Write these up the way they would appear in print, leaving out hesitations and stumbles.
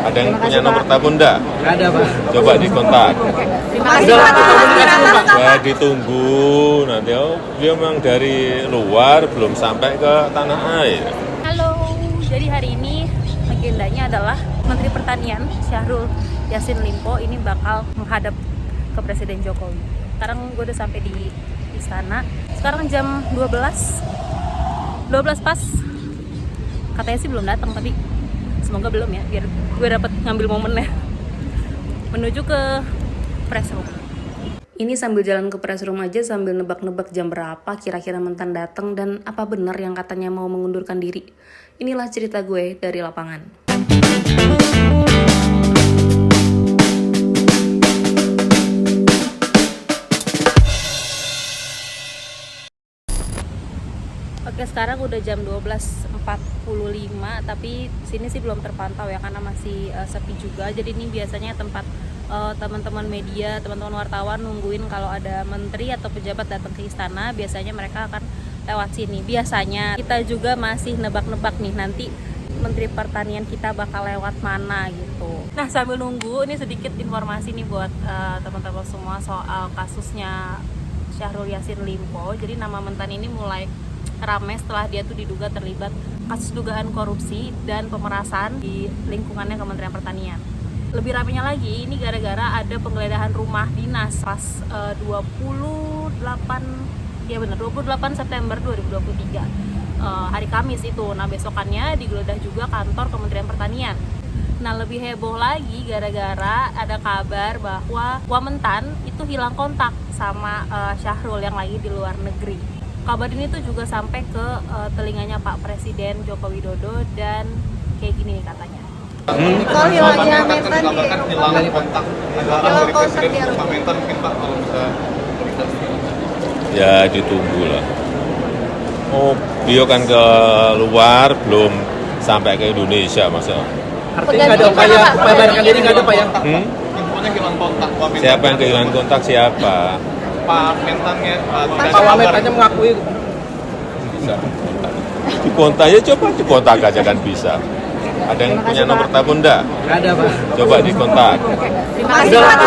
Ada yang punya nomor telepon enggak? Nggak ada, Pak. Coba dikontak. Terima kasih Pak. Ya ditunggu nanti. Oh, dia memang dari luar belum sampai ke tanah air. Halo, jadi hari ini agendanya adalah Menteri Pertanian Syahrul Yassin Limpo ini bakal menghadap ke Presiden Jokowi. Sekarang gue udah sampai di istana. Sekarang jam 12 pas. Katanya sih belum datang, tapi semoga belum ya, biar gue dapat ngambil momennya. Menuju ke press room. Ini sambil jalan ke press room aja sambil nebak-nebak jam berapa kira-kira Mentan datang dan apa benar yang katanya mau mengundurkan diri. Inilah cerita gue dari lapangan. Oke, sekarang udah jam 12.45, tapi sini sih belum terpantau ya karena masih sepi juga. Jadi ini biasanya tempat teman-teman media, teman-teman wartawan nungguin kalau ada menteri atau pejabat datang ke istana, biasanya mereka akan lewat sini. Biasanya kita juga masih nebak-nebak nih nanti Menteri Pertanian kita bakal lewat mana gitu. Nah, sambil nunggu ini sedikit informasi nih buat teman-teman semua soal kasusnya Syahrul Yassin Limpo. Jadi nama Mentan ini mulai ramai setelah dia tuh diduga terlibat kasus dugaan korupsi dan pemerasan di lingkungannya Kementerian Pertanian. Lebih ramainya lagi ini gara-gara ada penggeledahan rumah dinas pas 28 September 2023 hari Kamis itu. Nah, besokannya digeledah juga kantor Kementerian Pertanian. Nah, lebih heboh lagi gara-gara ada kabar bahwa Wamentan itu hilang kontak sama Syahrul yang lagi di luar negeri. Kabar ini tuh juga sampai ke telinganya Pak Presiden Joko Widodo dan kayak gini nih katanya. Kalau hilangnya Mentan di hilang kontak dari Presiden Pak Mentan mungkin Pak kalau bisa Ya ditunggu lah. Oh, dia kan ke luar belum sampai ke Indonesia masa. Artinya nggak ada upaya melarikan diri, nggak ada Pak ya? infonya hilang kontak Pak Mentan. Siapa yang kehilangan kontak siapa? Pak Mentannya Pak Wamen aja mengakui. Bisa kontak. Dikontak ya, coba dikontak aja kan bisa. Ada yang punya nomor telepon enggak? Nggak ada, Pak. Coba dikontak. Terima kasih Pak.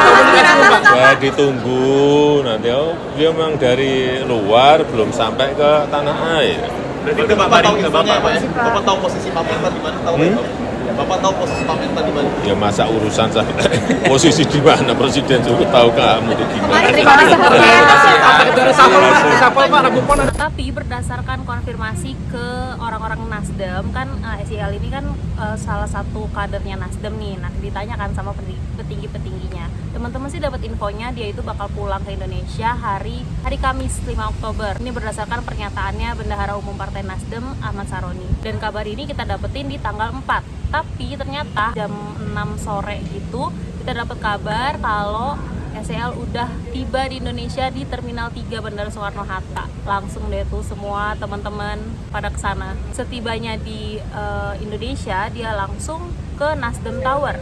Ya ditunggu nanti. Oh, dia memang dari luar belum sampai ke tanah air. Berarti itu Bapak tahu infonya Pak ya? Bapak tahu posisi Pak Mentan di mana? Tahu nggak? Bapak tahu posisi Pak Mentan di mana? Ya masa urusan posisi di mana presiden juga tahu kamu itu gimana. Terima kasih Pak. Tapi berdasarkan konfirmasi ke orang-orang Nasdem kan SIL ini kan salah satu kadernya Nasdem nih. Nah, ditanyakan sama petinggi-petingginya. Teman-teman sih dapat infonya dia itu bakal pulang ke Indonesia hari Kamis 5 Oktober. Ini berdasarkan pernyataannya Bendahara Umum Partai Nasdem Ahmad Saroni. Dan kabar ini kita dapetin di tanggal 4. Tapi ternyata jam 6 sore gitu kita dapat kabar kalau SEL udah tiba di Indonesia di Terminal 3 Bandara Soekarno-Hatta. Langsung deh tuh semua teman-teman pada kesana. Setibanya di Indonesia dia langsung ke Nasdem Tower.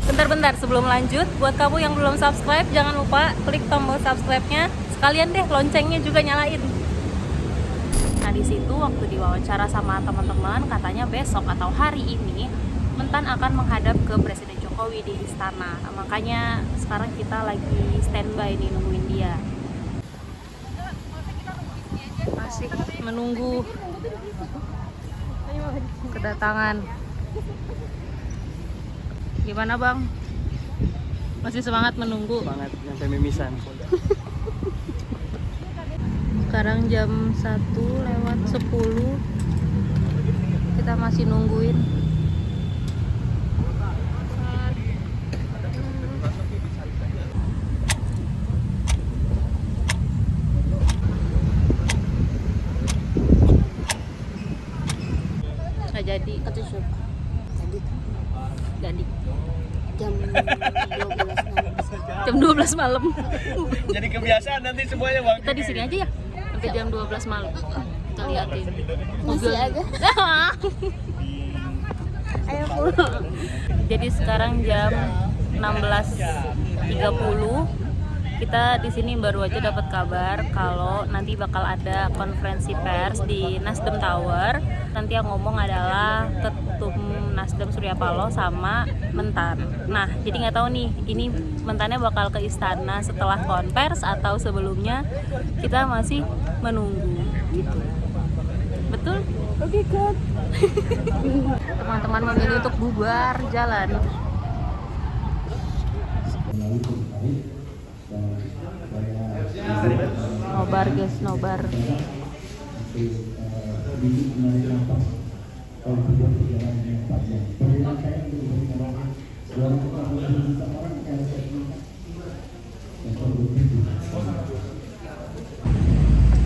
Bentar-bentar sebelum lanjut, buat kamu yang belum subscribe jangan lupa klik tombol subscribe-nya. Sekalian deh loncengnya juga nyalain. Nah, di situ waktu diwawancara sama teman-teman katanya besok atau hari ini Mentan akan menghadap ke Presiden Jokowi di istana. Nah, makanya sekarang kita lagi standby nih nungguin dia. Masih menunggu kedatangan. Gimana Bang? Masih semangat menunggu? Semangat sampai mimisan. Sekarang jam 1:10. Kita masih nungguin. Nggak jadi. Jadi. Jam 12 malam. Jadi kebiasaan nanti semuanya Bang. Kita di sini aja ya sampai jam 12 malam. Kita liatin mobil aja. Ayo pulang. Jadi sekarang jam 16.30 Kita di sini baru aja dapat kabar kalau nanti bakal ada konferensi pers di Nasdem Tower. Nanti yang ngomong adalah Ketum Nasdem Surya Paloh sama Mentan. Nah, jadi nggak tahu nih, ini Mentannya bakal ke istana setelah konvers atau sebelumnya, kita masih menunggu. Gitu. Betul? Oke, good. Teman-teman memilih untuk bubar jalan. Nobar guys, nobar.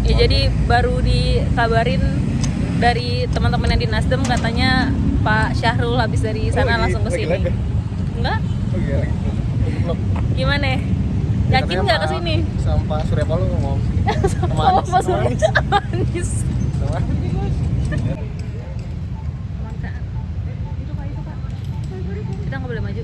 Ya, jadi baru dikabarin dari teman-teman yang di Nasdem, katanya Pak Syahrul habis dari sana langsung ke sini. Enggak? Gimana? Yakin nggak ke sini? Sama Pak Surya Paloh ngomong. Sama Pak Surya Anies. Kita nggak boleh maju.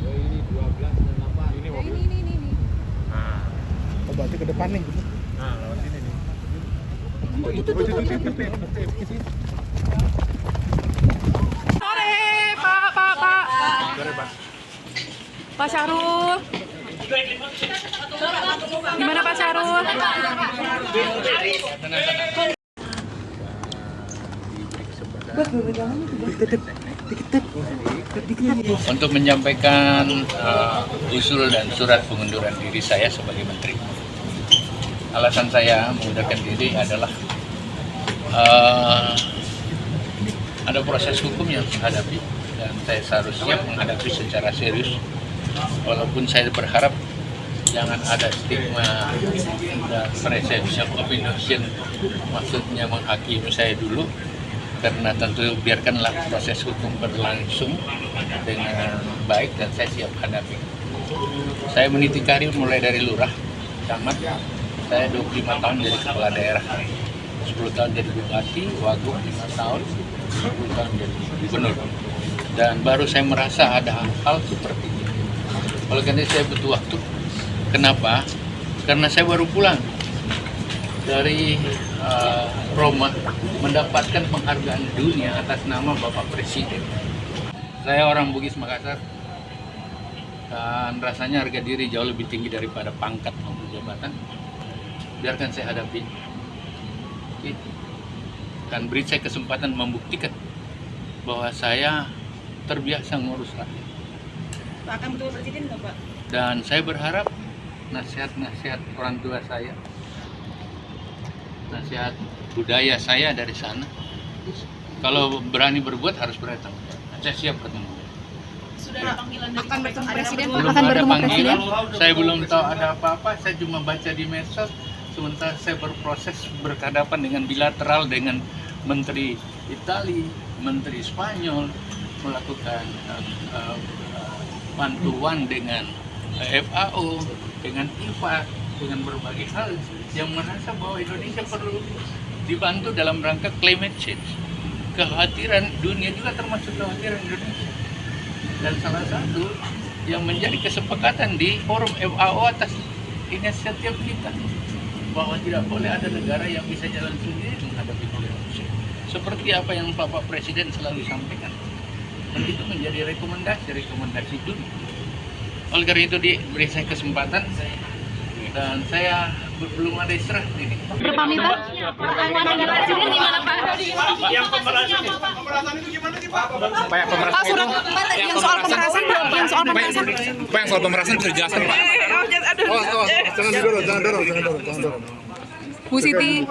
Ini 12 dan 8. Ini mobil. Ini. Oh, berarti ke depan nih. Nah, lewat sini nih. Oh, itu. Pak Syahrul, gimana Pak Syahrul? Untuk menyampaikan usul dan surat pengunduran diri saya sebagai menteri. Alasan saya mengundurkan diri adalah ada proses hukum yang dihadapi dan saya seharusnya menghadapi secara serius. Walaupun saya berharap jangan ada stigma dan persepsi of innocent, maksudnya menghakimi saya dulu, karena tentu biarkanlah proses hukum berlangsung dengan baik dan saya siap hadapi. Saya meniti karir mulai dari lurah, camat, saya 25 tahun jadi kepala daerah, 10 tahun jadi bupati, wagub 5 tahun, 10 tahun jadi gubernur. Dan baru saya merasa ada hal seperti ini. Oleh karena itu saya butuh waktu. Kenapa? Karena saya baru pulang dari Roma mendapatkan penghargaan dunia atas nama Bapak Presiden. Saya orang Bugis Makassar dan rasanya harga diri jauh lebih tinggi daripada pangkat maupun jabatan. Biarkan saya hadapi. Dan beri saya kesempatan membuktikan bahwa saya terbiasa ngurus rakyat. Pak akan betul presiden nggak Pak? Dan saya berharap nasihat-nasihat orang tua saya, nasihat budaya saya dari sana, kalau berani berbuat harus berani tanggung jawab. Saya siap ketemu. Sudah ada panggilan dari akan bertemu presiden? Belum ada panggilan, saya belum tahu ada apa-apa, saya cuma baca di medsos. Sementara saya berproses berhadapan dengan bilateral dengan Menteri Italia, Menteri Spanyol, melakukan bantuan dengan FAO, dengan IFA, dengan berbagai hal yang merasa bahwa Indonesia perlu dibantu dalam rangka climate change. Kekhawatiran dunia juga termasuk kekhawatiran Indonesia. Dan salah satu yang menjadi kesepakatan di forum FAO atas inisiatif kita, bahwa tidak boleh ada negara yang bisa jalan sendiri menghadapi Indonesia. Seperti apa yang Bapak Presiden selalu sampaikan. Dan itu menjadi rekomendasi dunia. Oleh karena itu diberi saya kesempatan dan saya belum ada istirahat ini. Berpamit Pak? Pertemuan dengan presiden gimana Pak? Yang pemerasan itu gimana sih Pak? Pak surat yang soal pemerasan Pak, yang soal pemerasan. Pak, yang soal pemerasan bisa dijelaskan Pak. Jangan dorong. Bu Siti.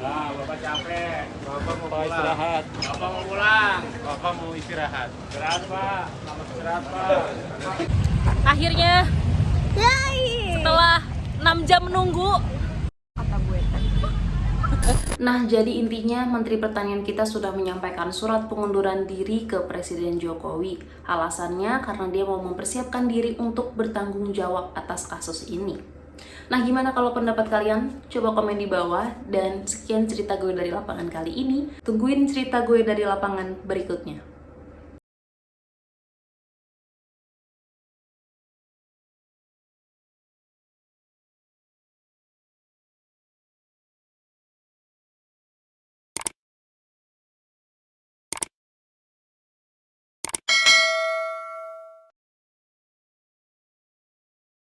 Bapak capek, Bapak mau istirahat. Bapak mau pulang, Bapak mau istirahat. Istirahat Pak, selamat istirahat Pak. Akhirnya, setelah 6 jam menunggu. Nah, jadi intinya Menteri Pertanian kita sudah menyampaikan surat pengunduran diri ke Presiden Jokowi. Alasannya karena dia mau mempersiapkan diri untuk bertanggung jawab atas kasus ini. Nah, gimana kalau pendapat kalian? Coba komen di bawah. Dan sekian cerita gue dari lapangan kali ini. Tungguin cerita gue dari lapangan berikutnya.